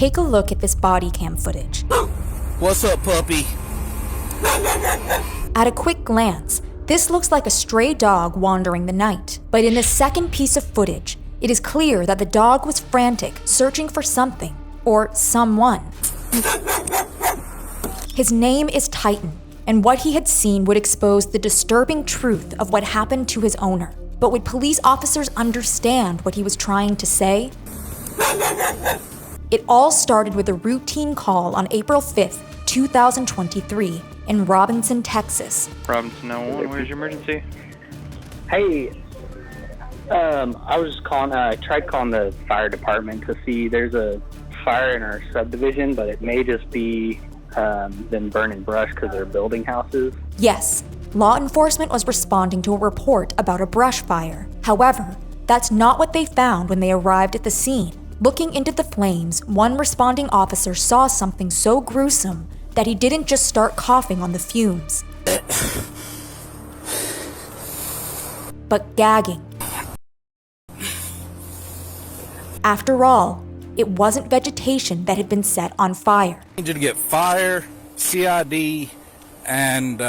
Take a look at this body cam footage. What's up, puppy? At a quick glance, this looks like a stray dog wandering the night. But in the second piece of footage, it is clear that the dog was frantic, searching for something, or someone. His name is Titan, and what he had seen would expose the disturbing truth of what happened to his owner. But would police officers understand what he was trying to say? It all started with a routine call on April 5th, 2023, in Robinson, Texas. Robinson 911, where's your emergency? Hey, I was just calling, I tried calling the fire department to see there's a fire in our subdivision, but it may just be them burning brush because they're building houses. Yes, law enforcement was responding to a report about a brush fire. However, that's not what they found when they arrived at the scene. Looking into the flames, one responding officer saw something so gruesome that he didn't just start coughing on the fumes, but gagging. After all, it wasn't vegetation that had been set on fire. I need you to get fire, CID, and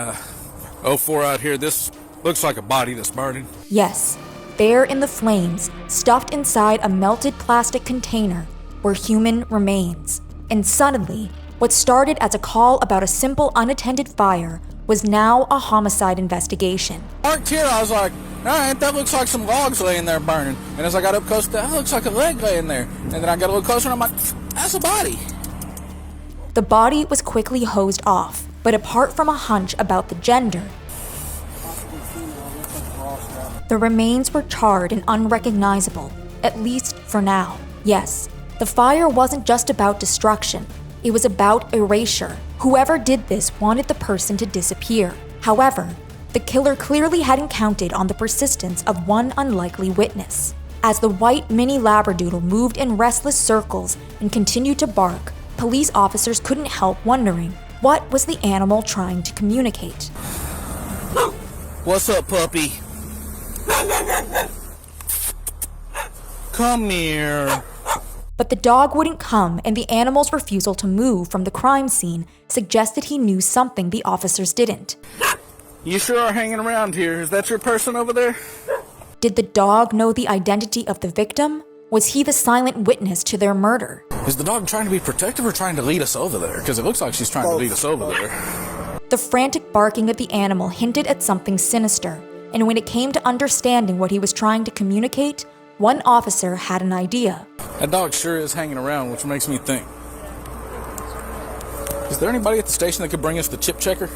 04 out here. This looks like a body that's burning. Yes, there in the flames, stuffed inside a melted plastic container, were human remains. And suddenly, what started as a call about a simple unattended fire was now a homicide investigation. Parked here, I was like, alright, that looks like some logs laying there burning. And as I got up close, that looks like a leg laying there. And then I got a little closer and I'm like, that's a body. The body was quickly hosed off, but apart from a hunch about the gender, the remains were charred and unrecognizable, at least for now. Yes, the fire wasn't just about destruction. It was about erasure. Whoever did this wanted the person to disappear. However, the killer clearly hadn't counted on the persistence of one unlikely witness. As the white mini labradoodle moved in restless circles and continued to bark, police officers couldn't help wondering, what was the animal trying to communicate? What's up, puppy? Come here. But the dog wouldn't come, and the animal's refusal to move from the crime scene suggested he knew something the officers didn't. You sure are hanging around here. Is that your person over there? Did the dog know the identity of the victim? Was he the silent witness to their murder? Is the dog trying to be protective or trying to lead us over there? Because it looks like she's trying to lead us over there. The frantic barking of the animal hinted at something sinister, and when it came to understanding what he was trying to communicate, one officer had an idea. That dog sure is hanging around, which makes me think. Is there anybody at the station that could bring us the chip checker?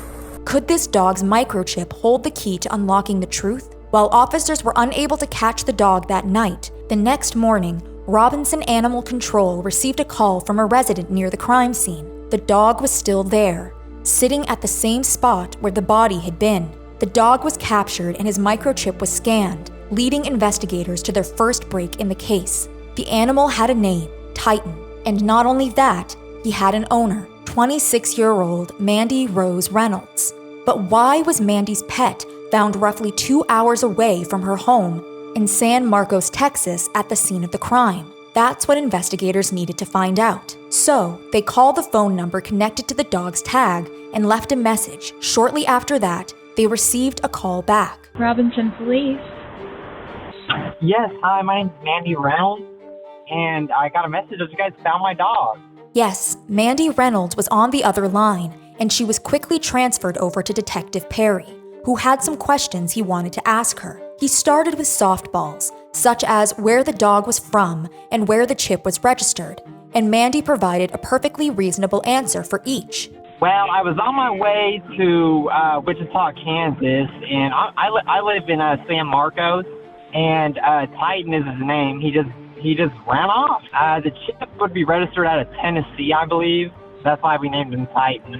Could this dog's microchip hold the key to unlocking the truth? While officers were unable to catch the dog that night, the next morning, Robinson Animal Control received a call from a resident near the crime scene. The dog was still there, sitting at the same spot where the body had been. The dog was captured and his microchip was scanned, leading investigators to their first break in the case. The animal had a name, Titan, and not only that, he had an owner, 26-year-old Mandy Rose Reynolds. But why was Mandy's pet found roughly 2 hours away from her home in San Marcos, Texas, at the scene of the crime? That's what investigators needed to find out. So, they called the phone number connected to the dog's tag and left a message. Shortly after that, they received a call back. Robinson Police. Yes, hi, my name's Mandy Reynolds, and I got a message that you guys found my dog. Yes, Mandy Reynolds was on the other line, and she was quickly transferred over to Detective Perry, who had some questions he wanted to ask her. He started with softballs, such as where the dog was from and where the chip was registered, and Mandy provided a perfectly reasonable answer for each. Well, I was on my way to Wichita, Kansas, and I live in San Marcos, and Titan is his name. He just ran off. The chip would be registered out of Tennessee, I believe. That's why we named him Titan.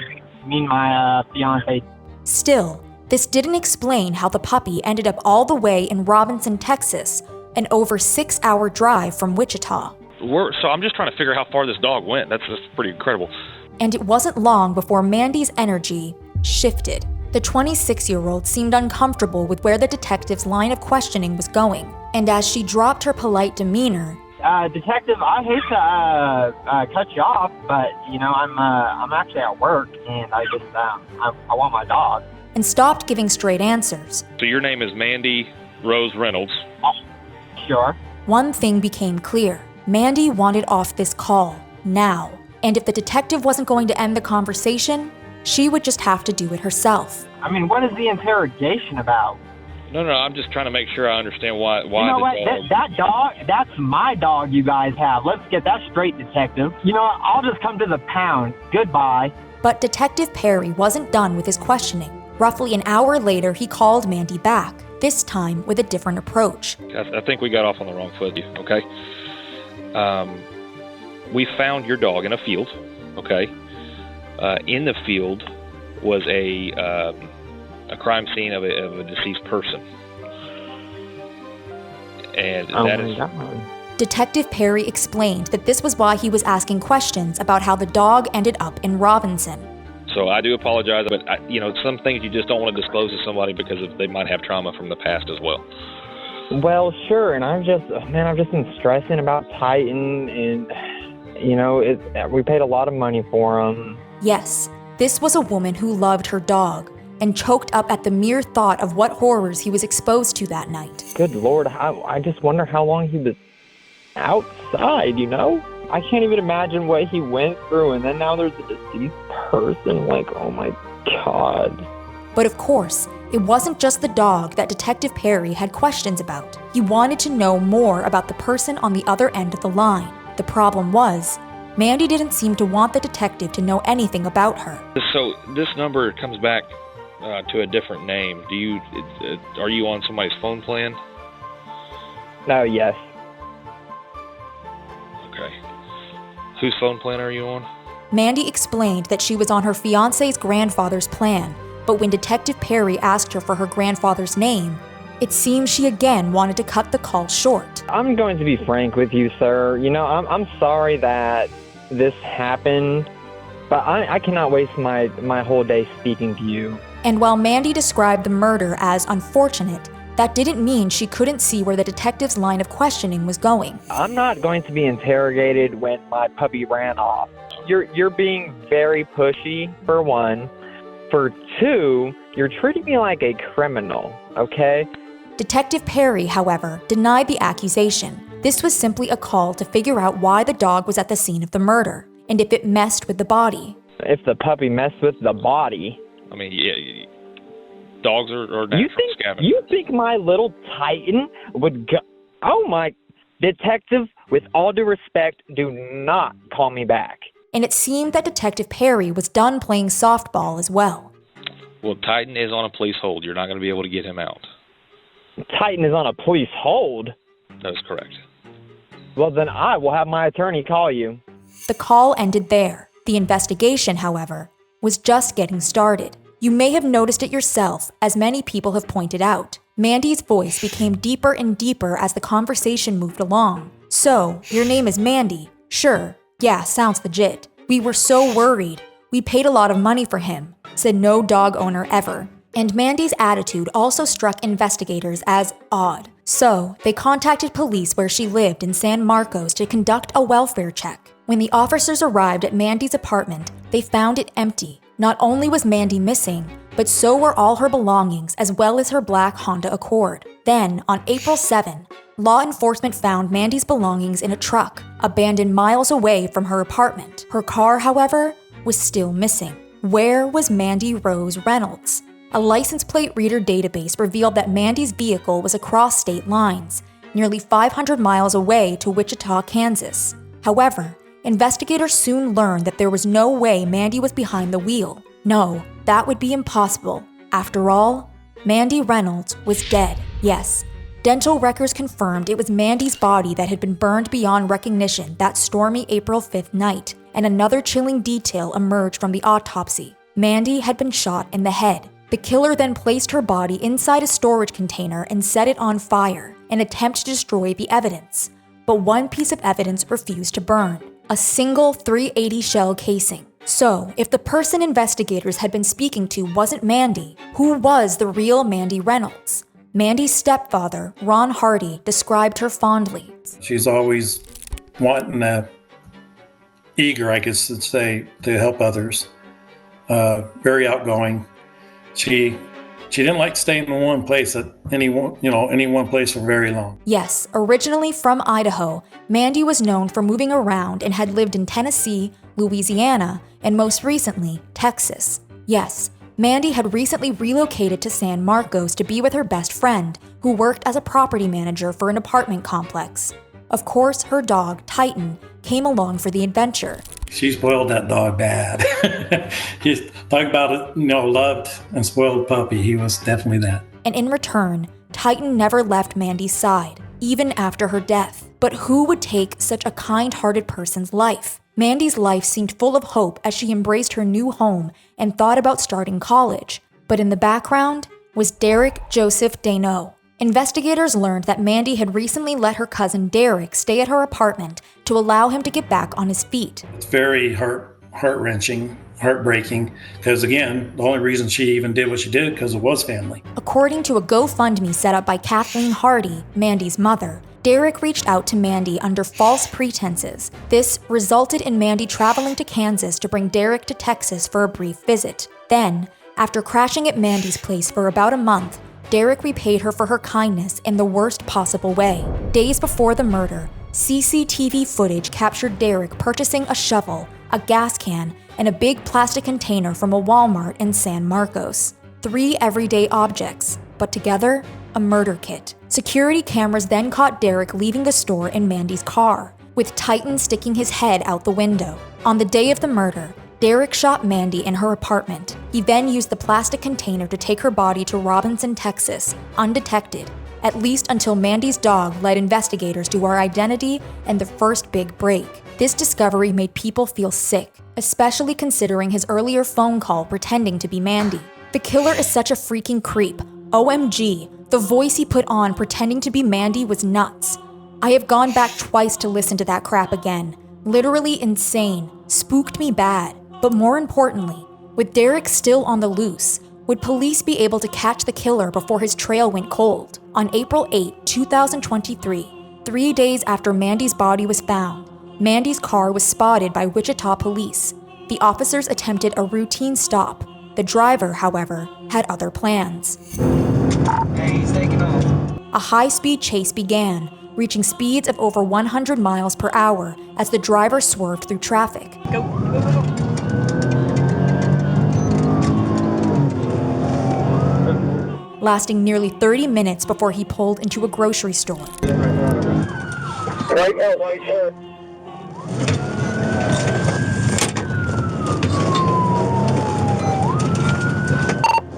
Me and my fiance. Still, this didn't explain how the puppy ended up all the way in Robinson, Texas, an over 6-hour drive from Wichita. So I'm just trying to figure out how far this dog went. That's pretty incredible. And it wasn't long before Mandy's energy shifted. The 26-year-old seemed uncomfortable with where the detective's line of questioning was going, and as she dropped her polite demeanor, Detective, I hate to cut you off, but I'm actually at work, and I just I want my dog. And stopped giving straight answers. So your name is Mandy Rose Reynolds. Sure. One thing became clear. Mandy wanted off this call, now. And if the detective wasn't going to end the conversation, she would just have to do it herself. I mean, what is the interrogation about? No, I'm just trying to make sure I understand why You know what? That dog, that's my dog you guys have. Let's get that straight, detective. You know what? I'll just come to the pound. Goodbye. But Detective Perry wasn't done with his questioning. Roughly an hour later, he called Mandy back, this time with a different approach. I think we got off on the wrong foot, okay? We found your dog in a field, okay? In the field was a crime scene of a deceased person. And that is... Detective Perry explained that this was why he was asking questions about how the dog ended up in Robinson. So I do apologize, but some things you just don't want to disclose to somebody because they might have trauma from the past as well. Well, sure, and I've just been stressing about Titan, and we paid a lot of money for him. Yes, this was a woman who loved her dog and choked up at the mere thought of what horrors he was exposed to that night. Good Lord, I just wonder how long he was outside, I can't even imagine what he went through, and then now there's a deceased person. Like, oh my God. But of course, it wasn't just the dog that Detective Perry had questions about. He wanted to know more about the person on the other end of the line. The problem was, Mandy didn't seem to want the detective to know anything about her. So this number comes back to a different name. Are you on somebody's phone plan? No, yes. Okay. Whose phone plan are you on? Mandy explained that she was on her fiancé's grandfather's plan, but when Detective Perry asked her for her grandfather's name, it seemed she again wanted to cut the call short. I'm going to be frank with you, sir. I'm sorry that this happened, but I cannot waste my whole day speaking to you. And while Mandy described the murder as unfortunate, that didn't mean she couldn't see where the detective's line of questioning was going. I'm not going to be interrogated when my puppy ran off. You're being very pushy, for one. For two, you're treating me like a criminal, okay? Detective Perry, however, denied the accusation. This was simply a call to figure out why the dog was at the scene of the murder, and if it messed with the body. If the puppy messed with the body... I mean, yeah, dogs are natural scavengers. You think my little Titan would go... Oh my... Detective, with all due respect, do not call me back. And it seemed that Detective Perry was done playing softball as well. Well, Titan is on a police hold. You're not going to be able to get him out. Titan is on a police hold? That is correct. Well, then I will have my attorney call you. The call ended there. The investigation, however, was just getting started. You may have noticed it yourself, as many people have pointed out. Mandy's voice became deeper and deeper as the conversation moved along. So, your name is Mandy? Sure. Yeah, sounds legit. We were so worried. We paid a lot of money for him, said no dog owner ever. And Mandy's attitude also struck investigators as odd. So, they contacted police where she lived in San Marcos to conduct a welfare check. When the officers arrived at Mandy's apartment, they found it empty. Not only was Mandy missing, but so were all her belongings as well as her black Honda Accord. Then, on April 7, law enforcement found Mandy's belongings in a truck, abandoned miles away from her apartment. Her car, however, was still missing. Where was Mandy Rose Reynolds? A license plate reader database revealed that Mandy's vehicle was across state lines, nearly 500 miles away to Wichita, Kansas. However, investigators soon learned that there was no way Mandy was behind the wheel. No, that would be impossible. After all, Mandy Reynolds was dead. Yes, dental records confirmed it was Mandy's body that had been burned beyond recognition that stormy April 5th night, and another chilling detail emerged from the autopsy. Mandy had been shot in the head. The killer then placed her body inside a storage container and set it on fire, an attempt to destroy the evidence. But one piece of evidence refused to burn, a single .380 shell casing. So, if the person investigators had been speaking to wasn't Mandy, who was the real Mandy Reynolds? Mandy's stepfather, Ron Hardy, described her fondly. She's always wanting eager, I guess to say, to help others. Very outgoing. She didn't like staying in one place at any one place for very long. Yes, originally from Idaho, Mandy was known for moving around and had lived in Tennessee, Louisiana, and most recently, Texas. Yes, Mandy had recently relocated to San Marcos to be with her best friend, who worked as a property manager for an apartment complex. Of course, her dog, Titan, came along for the adventure. She spoiled that dog bad. He's talking about loved and spoiled puppy. He was definitely that. And in return, Titan never left Mandy's side, even after her death. But who would take such a kind-hearted person's life? Mandy's life seemed full of hope as she embraced her new home and thought about starting college. But in the background was Derek Joseph Deneau. Investigators learned that Mandy had recently let her cousin Derek stay at her apartment to allow him to get back on his feet. It's very heart-wrenching, heartbreaking, because again, the only reason she even did what she did because it was family. According to a GoFundMe set up by Kathleen Hardy, Mandy's mother, Derek reached out to Mandy under false pretenses. This resulted in Mandy traveling to Kansas to bring Derek to Texas for a brief visit. Then, after crashing at Mandy's place for about a month, Derek repaid her for her kindness in the worst possible way. Days before the murder, CCTV footage captured Derek purchasing a shovel, a gas can, and a big plastic container from a Walmart in San Marcos. 3 everyday objects, but together, a murder kit. Security cameras then caught Derek leaving the store in Mandy's car, with Titan sticking his head out the window. On the day of the murder, Derek shot Mandy in her apartment. He then used the plastic container to take her body to Robinson, Texas, undetected, at least until Mandy's dog led investigators to her identity and the first big break. This discovery made people feel sick, especially considering his earlier phone call pretending to be Mandy. The killer is such a freaking creep. OMG, the voice he put on pretending to be Mandy was nuts. I have gone back twice to listen to that crap again. Literally insane, spooked me bad. But more importantly, with Derek still on the loose, would police be able to catch the killer before his trail went cold? On April 8, 2023, 3 days after Mandy's body was found, Mandy's car was spotted by Wichita police. The officers attempted a routine stop. The driver, however, had other plans. Hey, he's taking off. A high-speed chase began, reaching speeds of over 100 miles per hour as the driver swerved through traffic. Go, go, go, go. Lasting nearly 30 minutes before he pulled into a grocery store.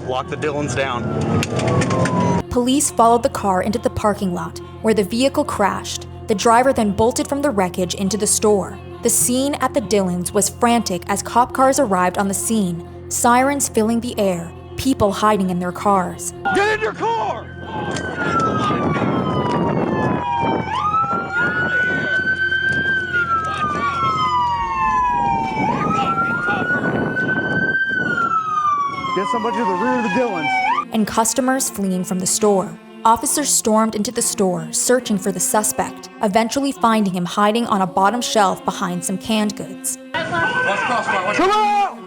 Lock the Dillons down. Police followed the car into the parking lot, where the vehicle crashed. The driver then bolted from the wreckage into the store. The scene at the Dillons was frantic as cop cars arrived on the scene, sirens filling the air, people hiding in their cars. Get in your car! Get somebody to the rear of the Dillons. And customers fleeing from the store. Officers stormed into the store, searching for the suspect, eventually finding him hiding on a bottom shelf behind some canned goods. Come on!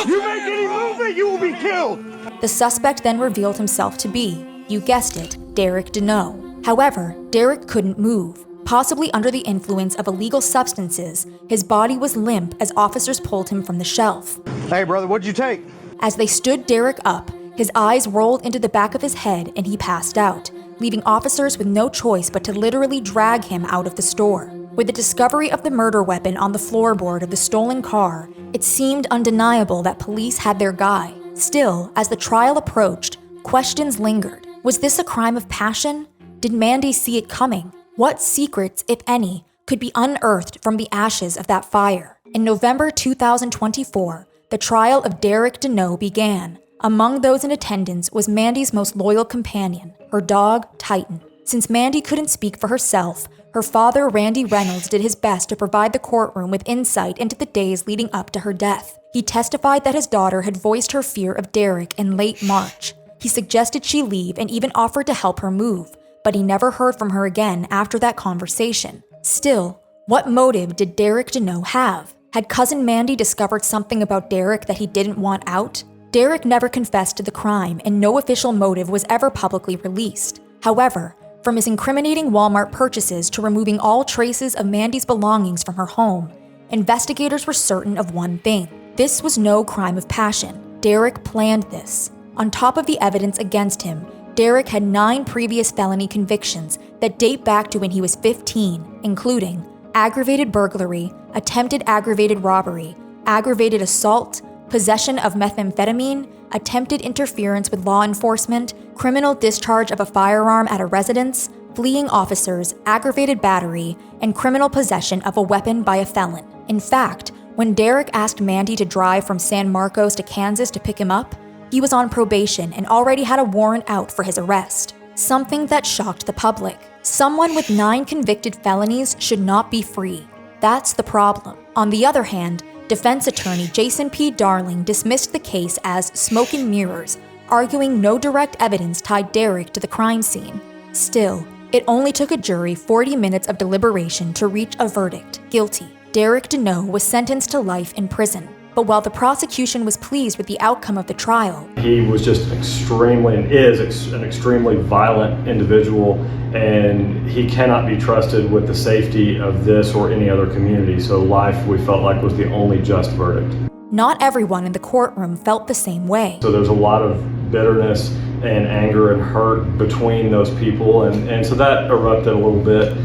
You make any movement, you will be killed! The suspect then revealed himself to be, you guessed it, Derek Deneau. However, Derek couldn't move. Possibly under the influence of illegal substances, his body was limp as officers pulled him from the shelf. Hey brother, what'd you take? As they stood Derek up, his eyes rolled into the back of his head and he passed out, leaving officers with no choice but to literally drag him out of the store. With the discovery of the murder weapon on the floorboard of the stolen car, it seemed undeniable that police had their guy. Still, as the trial approached, questions lingered. Was this a crime of passion? Did Mandy see it coming? What secrets, if any, could be unearthed from the ashes of that fire? In November 2024, the trial of Derek Deneau began. Among those in attendance was Mandy's most loyal companion, her dog, Titan. Since Mandy couldn't speak for herself, her father, Randy Reynolds, did his best to provide the courtroom with insight into the days leading up to her death. He testified that his daughter had voiced her fear of Derek in late March. He suggested she leave and even offered to help her move, but he never heard from her again after that conversation. Still, what motive did Derek DeNoe have? Had cousin Mandy discovered something about Derek that he didn't want out? Derek never confessed to the crime, and no official motive was ever publicly released. However, from his incriminating Walmart purchases to removing all traces of Mandy's belongings from her home, investigators were certain of one thing. This was no crime of passion. Derek planned this. On top of the evidence against him, Derek had 9 previous felony convictions that date back to when he was 15, including aggravated burglary, attempted aggravated robbery, aggravated assault, possession of methamphetamine, attempted interference with law enforcement, criminal discharge of a firearm at a residence, fleeing officers, aggravated battery, and criminal possession of a weapon by a felon. In fact, when Derek asked Mandy to drive from San Marcos to Kansas to pick him up, he was on probation and already had a warrant out for his arrest. Something that shocked the public. Someone with 9 convicted felonies should not be free. That's the problem. On the other hand, defense attorney Jason P. Darling dismissed the case as smoke and mirrors, arguing no direct evidence tied Derek to the crime scene. Still, it only took a jury 40 minutes of deliberation to reach a verdict: guilty. Derek DeNoe was sentenced to life in prison. But while the prosecution was pleased with the outcome of the trial, he was just extremely and is an extremely violent individual, and he cannot be trusted with the safety of this or any other community. So life, we felt like, was the only just verdict. not everyone in the courtroom felt the same way. So there's a lot of bitterness and anger and hurt between those people, and so that erupted a little bit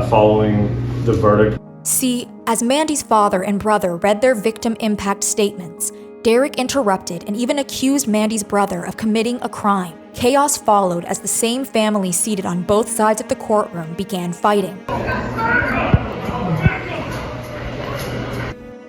following the verdict. See, as Mandy's father and brother read their victim impact statements, Derek interrupted and even accused Mandy's brother of committing a crime. Chaos followed as the same family seated on both sides of the courtroom began fighting.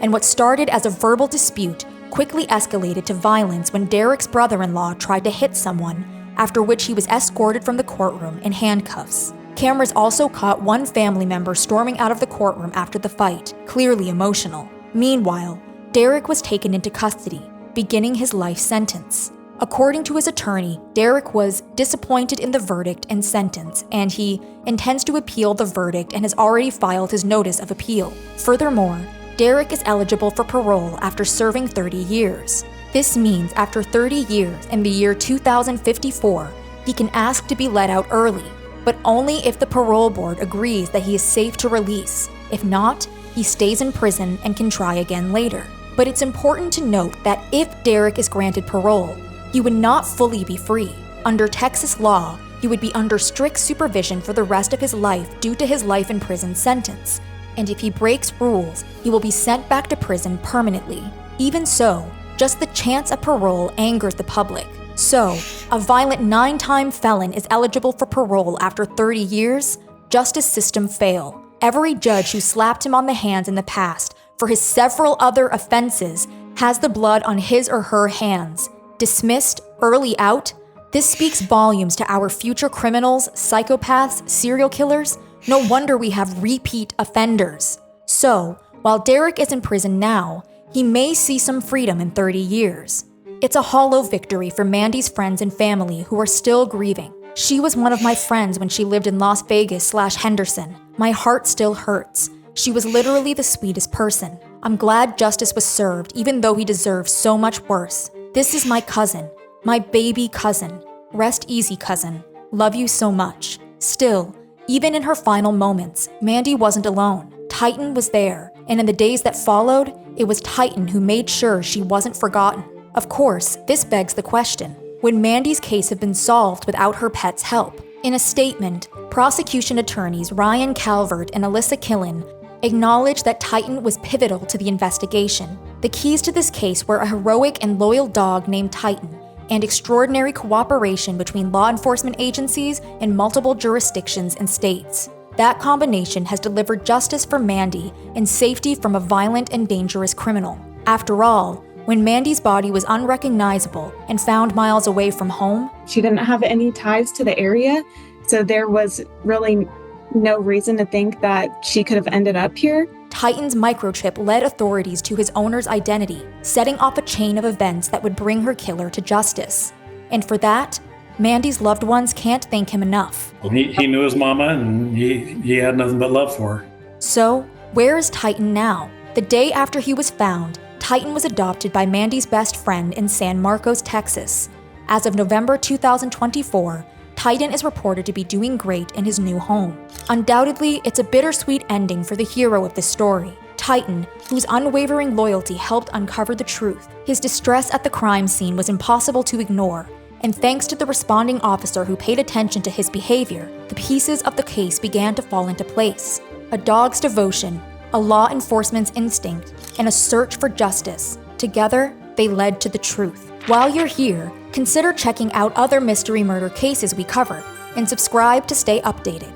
And what started as a verbal dispute quickly escalated to violence when Derek's brother-in-law tried to hit someone, after which he was escorted from the courtroom in handcuffs. Cameras also caught one family member storming out of the courtroom after the fight, clearly emotional. Meanwhile, Derek was taken into custody, beginning his life sentence. According to his attorney, Derek was disappointed in the verdict and sentence, and he intends to appeal the verdict and has already filed his notice of appeal. Furthermore, Derek is eligible for parole after serving 30 years. This means after 30 years, in the year 2054, he can ask to be let out early, but only if the parole board agrees that he is safe to release. If not, he stays in prison and can try again later. But it's important to note that if Derek is granted parole, he would not fully be free. Under Texas law, he would be under strict supervision for the rest of his life due to his life in prison sentence. And if he breaks rules, he will be sent back to prison permanently. Even so, just the chance of parole angers the public. So, a violent 9-time felon is eligible for parole after 30 years? Justice system fail. Every judge who slapped him on the hands in the past for his several other offenses has the blood on his or her hands. Dismissed, early out? This speaks volumes to our future criminals, psychopaths, serial killers. No wonder we have repeat offenders. So, while Derek is in prison now, he may see some freedom in 30 years. It's a hollow victory for Mandy's friends and family who are still grieving. She was one of my friends when she lived in Las Vegas/Henderson. My heart still hurts. She was literally the sweetest person. I'm glad justice was served, even though he deserved so much worse. This is my cousin, my baby cousin. Rest easy, cousin. Love you so much. Still, even in her final moments, Mandy wasn't alone. Titan was there, and in the days that followed, it was Titan who made sure she wasn't forgotten. Of course, this begs the question, would Mandy's case have been solved without her pet's help? In a statement, prosecution attorneys Ryan Calvert and Alyssa Killen acknowledged that Titan was pivotal to the investigation. The keys to this case were a heroic and loyal dog named Titan, and extraordinary cooperation between law enforcement agencies in multiple jurisdictions and states. That combination has delivered justice for Mandy and safety from a violent and dangerous criminal. After all, when Mandy's body was unrecognizable and found miles away from home, she didn't have any ties to the area, so there was really no reason to think that she could have ended up here. Titan's microchip led authorities to his owner's identity, setting off a chain of events that would bring her killer to justice. And for that, Mandy's loved ones can't thank him enough. He knew his mama, and he had nothing but love for her. So, where is Titan now? The day after he was found, Titan was adopted by Mandy's best friend in San Marcos, Texas. As of November 2024, Titan is reported to be doing great in his new home. Undoubtedly, it's a bittersweet ending for the hero of this story, Titan, whose unwavering loyalty helped uncover the truth. His distress at the crime scene was impossible to ignore, and thanks to the responding officer who paid attention to his behavior, the pieces of the case began to fall into place. A dog's devotion, a law enforcement's instinct, and a search for justice. Together, they led to the truth. While you're here, consider checking out other mystery murder cases we covered, and subscribe to stay updated.